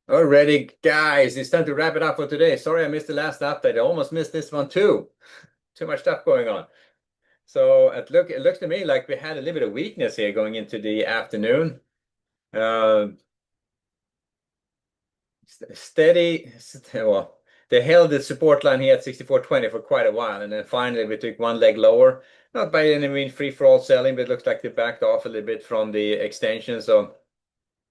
Alrighty, guys, it's time to wrap it up for today. Sorry I missed the last update. I almost missed this one too. Too much stuff going on. So it looks to me like we had a little bit of weakness here going into the afternoon. Uh, well, they held the support line here at 64.20 for quite a while, and then finally we took one leg lower. Not by any means free for all selling, but it looks like they backed off a little bit from the extension. So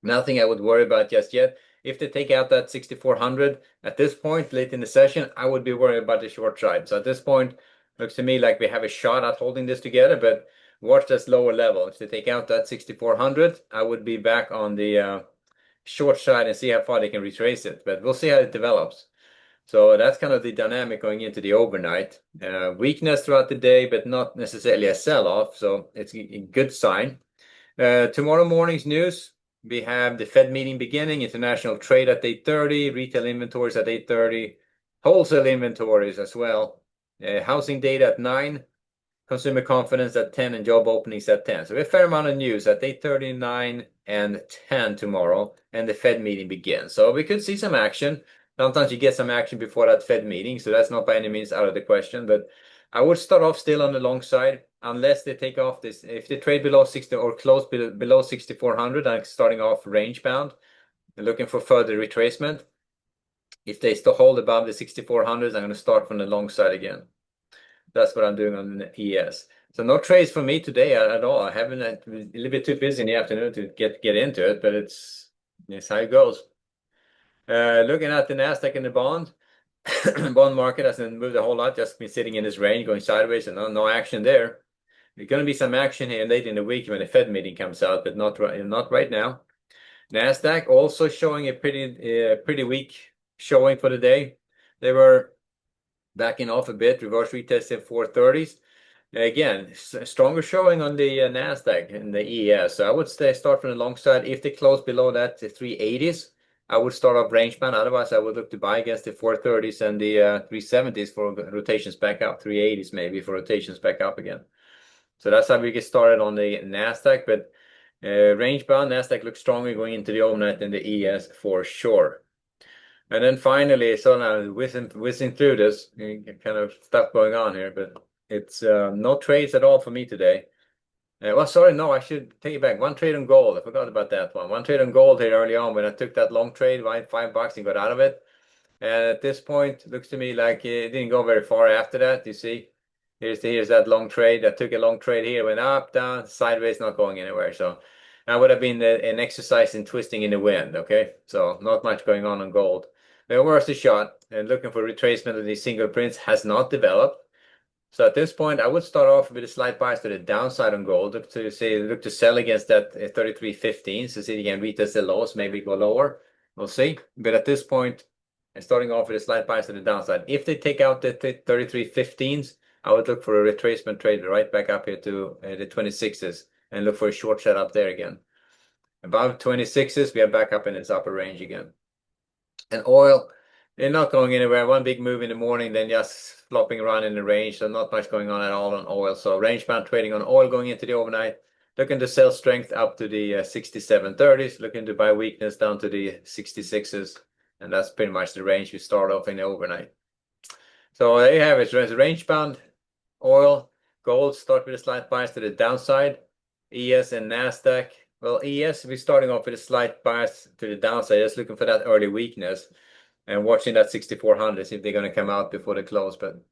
nothing I would worry about just yet. If they take out that 6400 at this point, late in the session, I would be worried about the short side. So at this point, looks to me like we have a shot at holding this together, but watch this lower level. If they take out that 6400, I would be back on the short side and see how far they can retrace it. But we'll see how it develops. So that's kind of the dynamic going into the overnight. Weakness throughout the day, but not necessarily a sell-off. So it's a good sign. Tomorrow morning's news, we have the Fed meeting beginning, international trade at 8:30, retail inventories at 8:30, wholesale inventories as well. Housing data at 9, consumer confidence at 10, and job openings at 10. So we have a fair amount of news at 8:30, 9, and 10 tomorrow, and the Fed meeting begins. So we could see some action. Sometimes you get some action before that Fed meeting, so that's not by any means out of the question. But I would start off still on the long side unless they take off this. If they trade below 60 or close below 6,400, I'm starting off range bound and looking for further retracement. If they still hold above the 6,400s, I'm going to start from the long side again. That's what I'm doing on the ES. So no trades for me today at all. I haven't a little bit too busy in the afternoon to get into it, but it's how it goes. Looking at the Nasdaq and the bond market hasn't moved a whole lot. Just been sitting in this range, going sideways, and no action there. There's going to be some action here late in the week when the Fed meeting comes out, but not right now. Nasdaq also showing a pretty weak showing for the day. They were backing off a bit, reverse retested 430s. Again, stronger showing on the Nasdaq and the ES. So I would start from the long side. If they close below that 380s, I would start up range bound. Otherwise, I would look to buy against the 430s and the 370s for rotations back up, 380s maybe for rotations back up again. So that's how we get started on the Nasdaq. But range bound, Nasdaq looks stronger going into the overnight than the ES for sure. And then finally, so now whizzing through this kind of stuff going on here, but it's no trades at all for me today. Well, sorry, no, I should take it back. One trade on gold. I forgot about that one. One trade on gold here early on when I took that long trade, right, $5 and got out of it. And at this point, looks to me like it didn't go very far after that. You see, here's that long trade. I took a long trade here, went up, down, sideways, not going anywhere. So that would have been an exercise in twisting in the wind. Okay, so not much going on gold. But worth a shot. And looking for retracement of these single prints has not developed. So at this point, I would start off with a slight bias to the downside on gold. Look to sell against that 33.15. So see again, retest the lows, maybe go lower. We'll see. But at this point, I'm starting off with a slight bias to the downside. If they take out the 33.15s, I would look for a retracement trade right back up here to the 26s and look for a short setup there again. Above 26s, we are back up in its upper range again. And oil, they're not going anywhere. One big move in the morning, then just flopping around in the range. So not much going on at all on oil. So range bound trading on oil going into the overnight. Looking to sell strength up to the 67.30s. Looking to buy weakness down to the 66s. And that's pretty much the range we start off in the overnight. So there you have it. So range bound oil, gold start with a slight bias to the downside. ES and NASDAQ. Well, ES, we're starting off with a slight bias to the downside, just looking for that early weakness and watching that 6400, see if they're going to come out before the close. But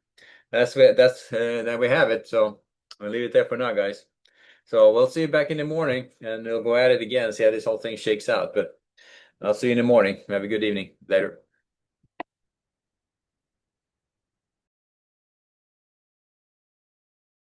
then we have it. So I'll leave it there for now, guys. So we'll see you back in the morning, and we'll go at it again, see how this whole thing shakes out. But I'll see you in the morning. Have a good evening. Later.